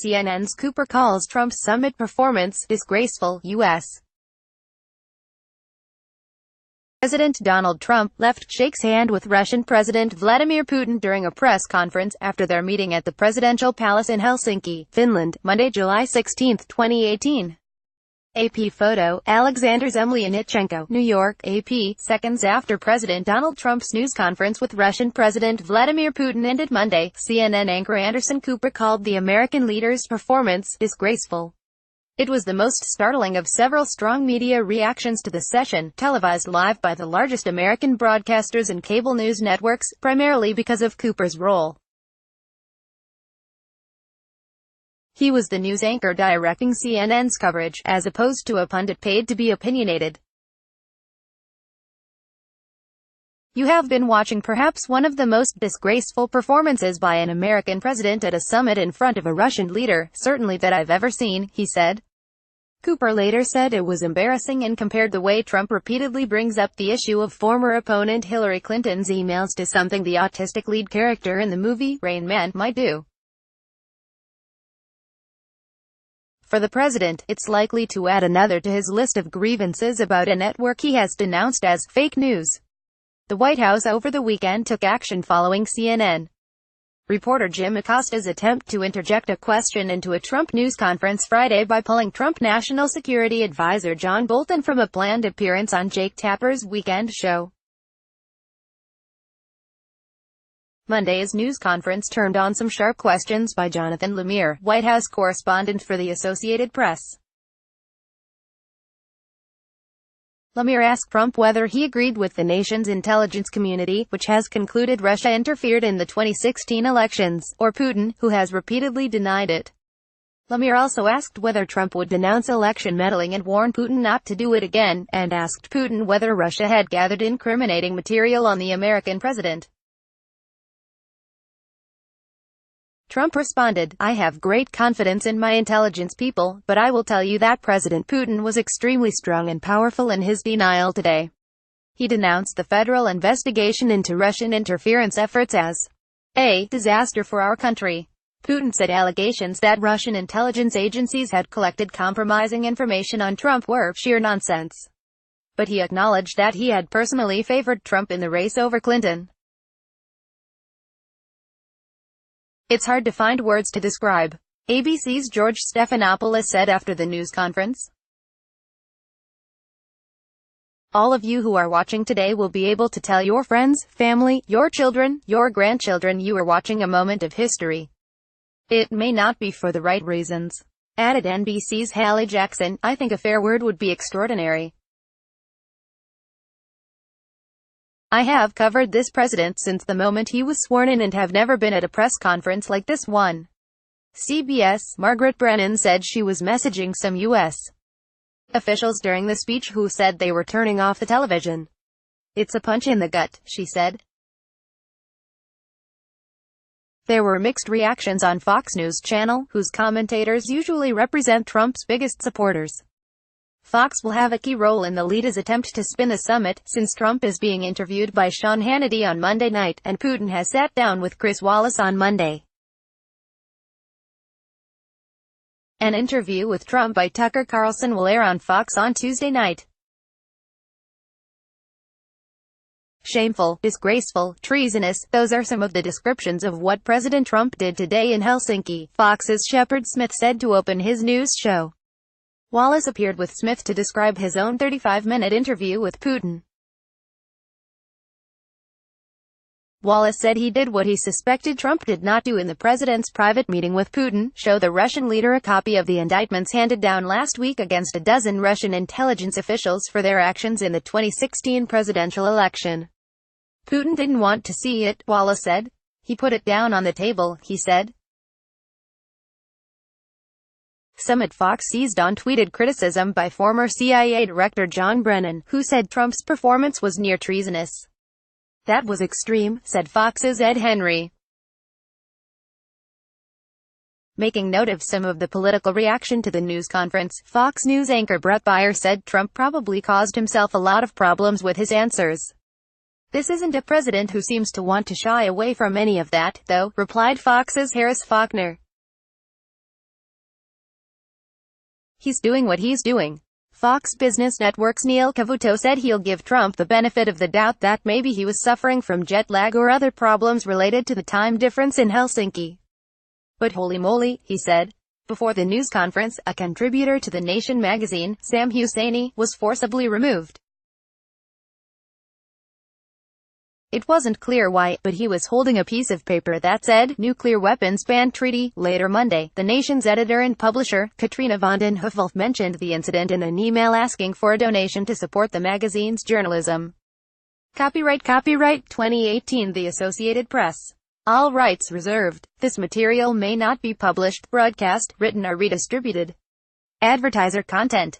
CNN's Cooper calls Trump's summit performance disgraceful. U.S. President Donald Trump shakes hand with Russian President Vladimir Putin during a press conference after their meeting at the presidential palace in Helsinki, Finland, Monday, July 16, 2018. AP photo, Alexander Zemlyanichenko, New York, AP. Seconds after President Donald Trump's news conference with Russian President Vladimir Putin ended Monday, CNN anchor Anderson Cooper called the American leader's performance disgraceful. It was the most startling of several strong media reactions to the session, televised live by the largest American broadcasters and cable news networks, primarily because of Cooper's role. He was the news anchor directing CNN's coverage, as opposed to a pundit paid to be opinionated. You have been watching perhaps one of the most disgraceful performances by an American president at a summit in front of a Russian leader, certainly that I've ever seen, he said. Cooper later said it was embarrassing and compared the way Trump repeatedly brings up the issue of former opponent Hillary Clinton's emails to something the autistic lead character in the movie Rain Man might do. For the president, it's likely to add another to his list of grievances about a network he has denounced as fake news. The White House over the weekend took action following CNN reporter Jim Acosta's attempt to interject a question into a Trump news conference Friday by pulling Trump National Security Advisor John Bolton from a planned appearance on Jake Tapper's weekend show. Monday's news conference turned on some sharp questions by Jonathan Lemire, White House correspondent for the Associated Press. Lemire asked Trump whether he agreed with the nation's intelligence community, which has concluded Russia interfered in the 2016 elections, or Putin, who has repeatedly denied it. Lemire also asked whether Trump would denounce election meddling and warn Putin not to do it again, and asked Putin whether Russia had gathered incriminating material on the American president. Trump responded, "I have great confidence in my intelligence people, but I will tell you that President Putin was extremely strong and powerful in his denial today." He denounced the federal investigation into Russian interference efforts as a disaster for our country. Putin said allegations that Russian intelligence agencies had collected compromising information on Trump were sheer nonsense. But he acknowledged that he had personally favored Trump in the race over Clinton. "It's hard to find words to describe," ABC's George Stephanopoulos said after the news conference. "All of you who are watching today will be able to tell your friends, family, your children, your grandchildren you are watching a moment of history. It may not be for the right reasons." Added NBC's Hallie Jackson, "I think a fair word would be extraordinary. I have covered this president since the moment he was sworn in and have never been at a press conference like this one." CBS, Margaret Brennan said she was messaging some U.S. officials during the speech who said they were turning off the television. "It's a punch in the gut," she said. There were mixed reactions on Fox News Channel, whose commentators usually represent Trump's biggest supporters. Fox will have a key role in the leader's attempt to spin the summit, since Trump is being interviewed by Sean Hannity on Monday night, and Putin has sat down with Chris Wallace on Monday. An interview with Trump by Tucker Carlson will air on Fox on Tuesday night. Shameful, disgraceful, treasonous, those are some of the descriptions of what President Trump did today in Helsinki, Fox's Shepard Smith said to open his news show. Wallace appeared with Smith to describe his own 35-minute interview with Putin. Wallace said he did what he suspected Trump did not do in the president's private meeting with Putin, show the Russian leader a copy of the indictments handed down last week against a dozen Russian intelligence officials for their actions in the 2016 presidential election. Putin didn't want to see it, Wallace said. He put it down on the table, he said. Summit Fox seized on tweeted criticism by former CIA Director John Brennan, who said Trump's performance was near treasonous. "That was extreme," said Fox's Ed Henry. Making note of some of the political reaction to the news conference, Fox News anchor Brett Baier said Trump probably caused himself a lot of problems with his answers. "This isn't a president who seems to want to shy away from any of that, though," replied Fox's Harris Faulkner. He's doing what he's doing. Fox Business Network's Neil Cavuto said he'll give Trump the benefit of the doubt that maybe he was suffering from jet lag or other problems related to the time difference in Helsinki. But holy moly, he said. Before the news conference, a contributor to The Nation magazine, Sam Husseini, was forcibly removed. It wasn't clear why, but he was holding a piece of paper that said, Nuclear Weapons Ban Treaty. Later Monday, The Nation's editor and publisher, Katrina vanden Heuvel, mentioned the incident in an email asking for a donation to support the magazine's journalism. Copyright 2018 The Associated Press. All rights reserved. This material may not be published, broadcast, written or redistributed. Advertiser content.